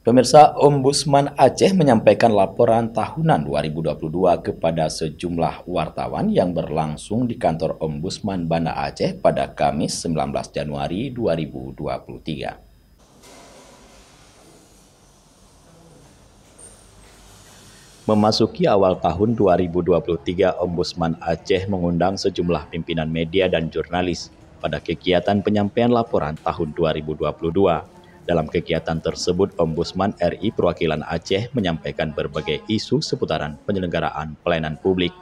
Pemirsa, Ombudsman Aceh menyampaikan laporan tahunan 2022 kepada sejumlah wartawan yang berlangsung di kantor Ombudsman Banda Aceh pada Kamis 19 Januari 2023. Memasuki awal tahun 2023, Ombudsman Aceh mengundang sejumlah pimpinan media dan jurnalis pada kegiatan penyampaian laporan tahun 2022. Dalam kegiatan tersebut, Ombudsman RI Perwakilan Aceh menyampaikan berbagai isu seputaran penyelenggaraan pelayanan publik.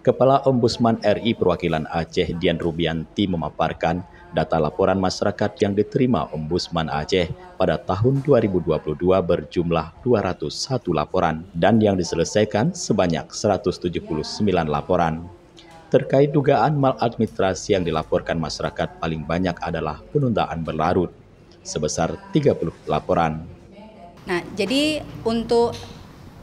Kepala Ombudsman RI Perwakilan Aceh, Dian Rubianti, memaparkan data laporan masyarakat yang diterima Ombudsman Aceh pada tahun 2022 berjumlah 201 laporan dan yang diselesaikan sebanyak 179 laporan. Terkait dugaan maladministrasi yang dilaporkan masyarakat, paling banyak adalah penundaan berlarut, sebesar 30 laporan. Nah, jadi untuk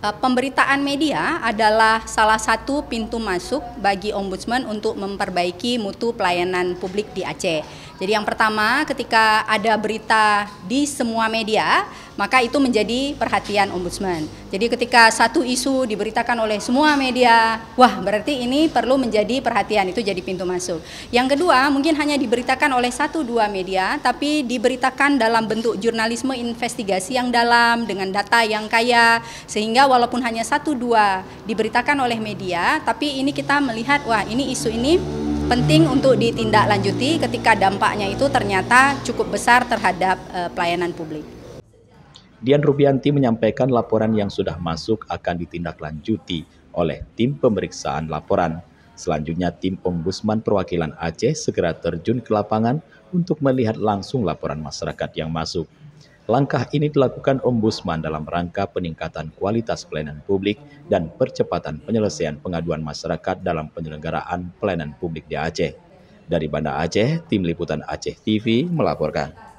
pemberitaan media adalah salah satu pintu masuk bagi Ombudsman untuk memperbaiki mutu pelayanan publik di Aceh. Jadi yang pertama, ketika ada berita di semua media, maka itu menjadi perhatian Ombudsman. Jadi ketika satu isu diberitakan oleh semua media, wah berarti ini perlu menjadi perhatian, itu jadi pintu masuk. Yang kedua, mungkin hanya diberitakan oleh 1-2 media, tapi diberitakan dalam bentuk jurnalisme investigasi yang dalam, dengan data yang kaya, sehingga walaupun hanya 1-2 diberitakan oleh media, tapi ini kita melihat, wah ini isu ini penting untuk ditindaklanjuti ketika dampaknya itu ternyata cukup besar terhadap pelayanan publik. Dian Rubianti menyampaikan laporan yang sudah masuk akan ditindaklanjuti oleh tim pemeriksaan laporan. Selanjutnya, tim Ombudsman Perwakilan Aceh segera terjun ke lapangan untuk melihat langsung laporan masyarakat yang masuk. Langkah ini dilakukan Ombudsman dalam rangka peningkatan kualitas pelayanan publik dan percepatan penyelesaian pengaduan masyarakat dalam penyelenggaraan pelayanan publik di Aceh. Dari Banda Aceh, Tim Liputan Aceh TV melaporkan.